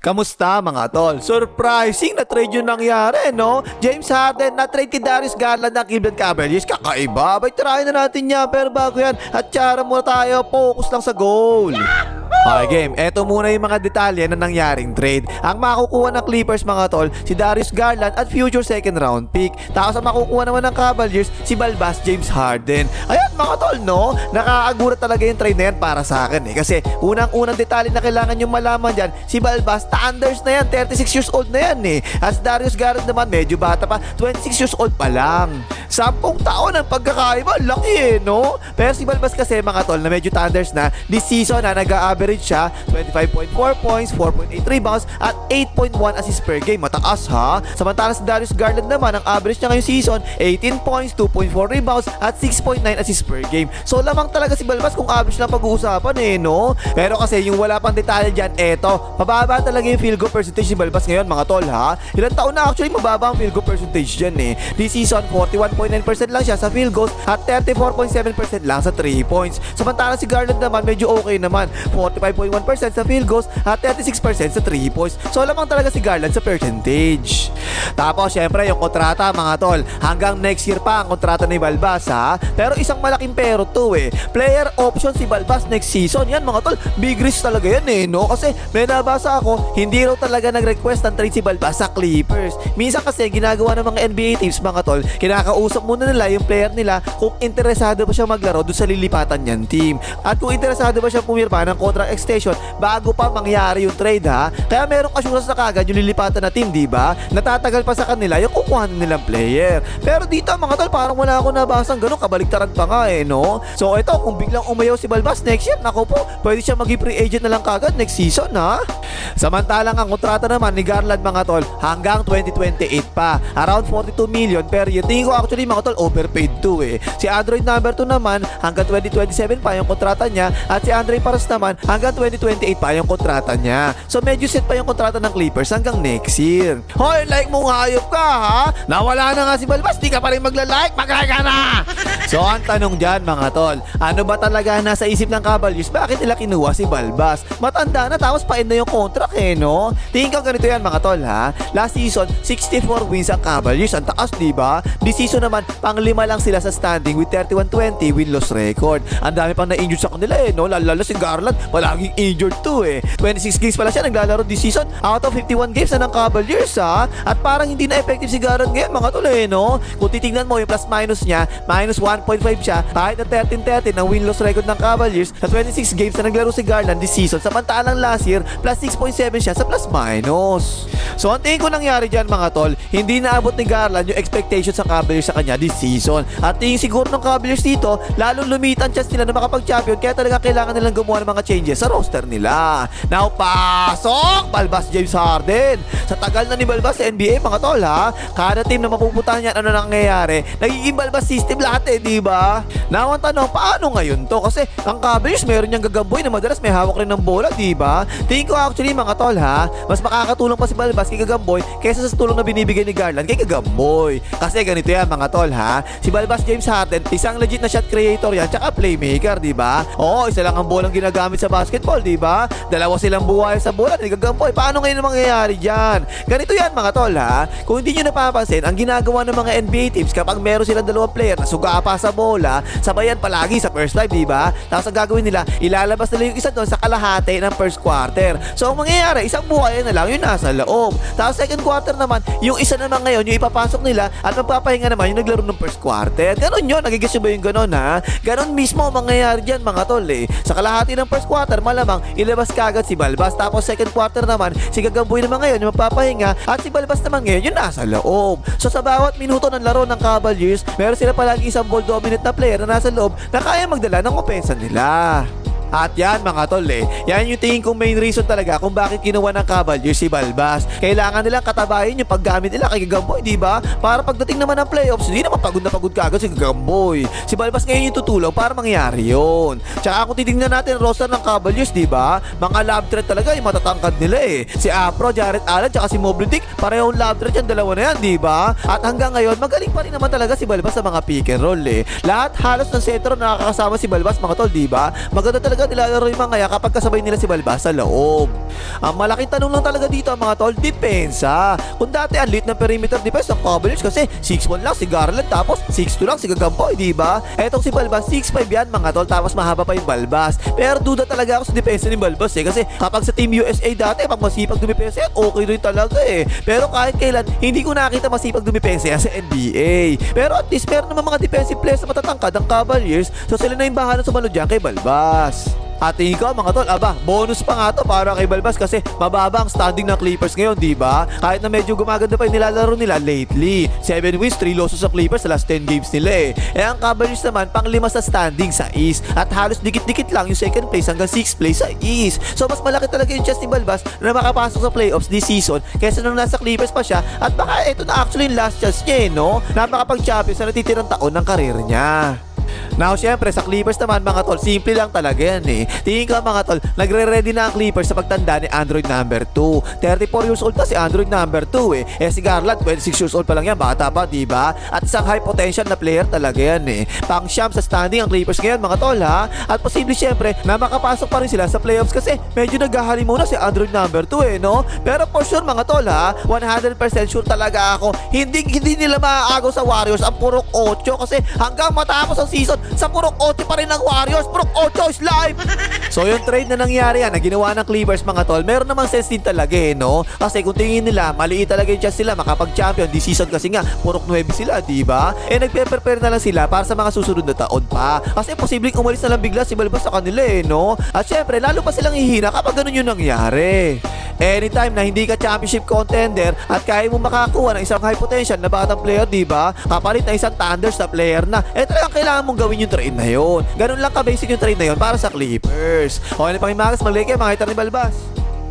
Kamusta mga tol? Surprising na trade yung nangyari, no? James Harden na trade kay Darius Garland ng Cleveland Cavaliers. Kakaiba. Bay, tirahin na natin yan. Pero bago yan, at tsara muna tayo. Focus lang sa goal. Okay game, eto muna yung mga detalye na nangyaring trade. Ang makukuha ng Clippers mga tol, si Darius Garland at future second round pick. Tapos ang makukuha naman ng Cavaliers, si Balbas James Harden. Ayan mga tol, no? Nakakagulat talaga yung trade na yan para sa akin Kasi unang-unang detalye na kailangan yung malaman dyan, si Balbas, Thunders na yan, 36 years old na yan At si Darius Garland naman, medyo bata pa, 26 years old pa lang. 10 taon ang pagkakaiba, laki no? Pero si Balbas kasi mga tol, na medyo Thunders na, this season na nag-a-average siya 25.4 points, 4.8 rebounds at 8.1 assists per game. Mataas ha. Samantala si Darius Garland naman, ang average niya ngayong season 18 points, 2.4 rebounds at 6.9 assists per game. So lamang talaga si Balbas kung average lang pag-uusapan no? Pero kasi yung wala pang detalye dyan, eto, mababa talaga yung field goal percentage ni Balbas ngayon mga tol ha. Ilang taon na actually mababa ang field goal percentage dyan This season 41.9% lang siya sa field goals at 34.7% lang sa 3 points. Samantala si Garland naman medyo okay naman, 45.1% sa field goals at 36% sa 3 points. So lamang talaga si Garland sa percentage. Tapos syempre yung kontrata mga tol, hanggang next year pa ang kontrata ni Balbas ha. Pero isang malaking pero to player option si Balbas next season. Yan mga tol, big risk talaga yan no? Kasi may nabasa ako, hindi raw talaga nag-request ng trade si Balbas sa Clippers. Minsan kasi ginagawa ng mga NBA teams mga tol, kinakausap muna nila yung player nila kung interesado ba siya maglaro doon sa lilipatan niyan team. At kung interesado ba siya pumirma ng contract extension bago pa mangyari yung trade ha. Kaya merong assurance na kagad yung lilipatan na team, di ba? Natatagal pa sa kanila yung kukuha nilang player. Pero dito mga tol, parang wala ako nabasang ganun, kabaliktaran pa nga no? So ito, kung biglang umayaw si Balbas next year, nako po, pwede siya maging free agent na lang kagad next season ha. Samantalang ang kontrata naman ni Garland mga tol, hanggang 2028 pa. Around 42 million per year. Tingin ko actually mga tol, overpaid to Si Android number 2 naman, hanggang 2027 pa yung kontrata niya. At si Andre Paras naman, hanggang 2028 pa yung kontrata niya. So medyo set pa yung kontrata ng Clippers hanggang next year. Hoy, like mo hayop ka ha? Nawala na nga si Balbas, di ka pa rin magla-like, mag-like ka na! So ang tanong dyan mga tol, ano ba talaga nasa isip ng Cavaliers? Bakit nila kinuha si Balbas? Matanda na tapos pa-end na yung contract no? Tingin ko ganito yan mga tol ha. Last season, 64 wins ang Cavaliers. Ang taas diba? This season naman, pang-5 lang sila sa standing with 31-20 win-loss record. Ang dami pang na-injured sa kanila no? Lalo si Garland, palaging injured to 26 games pala siya naglalaro this season out of 51 games na ng Cavaliers ha. At parang hindi na effective si Garland ngayon mga tol no? Kung titignan mo yung plus-minus niya, minus 1.5 siya kahit na 13-30 ng win-loss record ng Cavaliers sa 26 games na naglaro si Garland this season. Samantalang last year, plus 6.7 siya sa plus-minus. So ang tingin ko nangyari dyan mga tol, hindi naabot ni Garland yung expectation sa Cavaliers sa kanya this season. At tingin siguro ng Cavaliers dito, lalong lumit ang chance nila na makapag-champion, kaya talaga kailangan nilang gumawa ng mga changes sa roster nila. Now, pasok! Balbas James Harden. Sa tagal na ni Balbas sa NBA mga tol ha, kada team na mapupuntahan niyan, ano nangyayari, nagiging Balbas system lahat di ba? Now ang tanong, paano ngayon to? Kasi ang Cavaliers meron niyang gagamboy na madalas may hawak rin ng bola, di ba? Tingin ko actually mga tol ha, mas makakatulong pa si Balbas kay Gagamboy kaysa sa tulong na binibigay ni Garland kay Gagamboy. Kasi ganito yan mga tol ha, si Balbas James Harden, isang legit na shot creator yan, tsaka playmaker, di ba? Oo, isa lang ang bolang ginagamit sa basketball, di ba? Dalawa silang buhay sa bola ni Gagamboy. Paano ngayon mangyayari dyan? Ganito yan mga tol ha, kung hindi nyo napapansin, ang ginagawa ng mga NBA teams kapag meron silang dalawang player na suga pa sa bola, sabayan palagi sa first drive, di ba? Tapos ang gagawin nila, ilalabas nila yung isa doon sa kalahati ng first quarter. So ang mangyayari, isang buhay na lang yung nasa loob. Tapos second quarter naman, yung isa naman ngayon, yung ipapasok nila at magpapahinga naman yung naglaro ng first quarter. Ganon yun, nagigisyo ba yung ganon ha? Ganon mismo ang mangyayari dyan mga tol Sa kalahati ng first quarter, malamang ilabas kagad si Balbas. Tapos second quarter naman, si Gagamboy naman ngayon yung magpapahinga at si Balbas naman ngayon yung nasa loob. So sa bawat minuto ng laro ng Cavaliers, meron sila palagi isang ball dominant na player na nasa loob na kaya magdala ng opensa nila. At yan mga tol yan yung tingin kong main reason talaga kung bakit kinuha ng Cavaliers si Balbas. Kailangan nilang katabayin yung paggamit nila kay Gagamboy, di ba? Para pagdating naman ng playoffs, hindi naman pagod na pagod kagad si Gagamboy. Si Balbas ngayon yung tutulong para mangyari yun. Tsaka kung titingnan natin roster ng Cavaliers, di ba? Mga lab threat talaga yung matatangkad nila Si Afro, Jarrett Allen, tsaka si Mobley Dick, parehong lab threat yung dalawa na yan, di ba? At hanggang ngayon, magaling pa rin naman talaga si Balbas sa mga pick and roll Lahat halos ng sentro nakakasama si Balbas mga tol, di ba? Maganda talaga talaga nilalaro yung mga kapag kasabay nila si Balbas sa loob. Ang malaking tanong lang talaga dito mga tol, depensa. Kung dati ang lit ng perimeter defense ng Cavaliers kasi 6'1 lang si Garland tapos 6'2 lang si Gagamboy, di ba? Etong si Balbas 6'5 yan mga tol tapos mahaba pa yung Balbas. Pero duda talaga ako sa depensa ni Balbas kasi kapag sa Team USA dati pag masipag dumipensa yan, okay rin talaga Pero kahit kailan hindi ko nakita masipag dumipensa yan sa NBA. Pero at least meron naman mga defensive players na matatangkad ang Cavaliers, so sila na yung bahala sumunod dyan kay Balbas. At tingin ko mga tol, bonus pa nga to para kay Balbas kasi mababa ang standing ng Clippers ngayon, di ba? Kahit na medyo gumaganda pa yung nilalaro nila lately. 7 wins, 3 losses sa Clippers sa last 10 games nila ang Cavaliers naman pang 5 sa standing sa East at halos dikit-dikit lang yung second place hanggang 6th place sa East. So mas malaki talaga yung chance ni Balbas na makapasok sa playoffs this season kaysa nung nasa Clippers pa siya at baka ito na actually yung last chance niya no? Na makapag-champion sa natitirang taon ng karir niya. Now, syempre, sa Clippers naman mga tol, simple lang talaga yan Tingin ka mga tol, nagre-ready na ang Clippers sa pagtanda ni Android number 2. 34 years old pa si Android number 2 si Garland, 26 years old pa lang yan, bata pa, diba? At isang high potential na player talaga yan Pang-siyam sa standing ang Clippers ngayon mga tol At posible syempre na makapasok pa rin sila sa playoffs kasi medyo naghahali muna si Android number 2 no? Pero for sure mga tol 100% sure talaga ako, hindi nila maaagaw sa Warriors ang purok 8 kasi hanggang matapos ang season sa purok 8 pa rin ng Warriors. Purok 8 is live. So yung trade na nangyari na ginawa ng Clippers mga tol, meron namang sense din talaga no? Kasi kung tingin nila maliit talaga yung chance sila makapag-champion this season kasi nga purok 9 sila, diba? Nagpe-prepare na lang sila para sa mga susunod na taon pa. Kasi posibleng umalis na lang bigla si Balbas sa kanila no? At syempre lalo pa silang hihina kapag ganun yung nangyari. Anytime na hindi ka championship contender at kaya mo makakuha ng isang high potential na batang player, diba? Kapalit na isang Thunders na player na, talagang kailangan mong gawin yung trade na yun. Ganun lang ka-basic yung trade na yun para sa Clippers. Okay na Pangimagas, mag-like kayo, makita ni Balbas.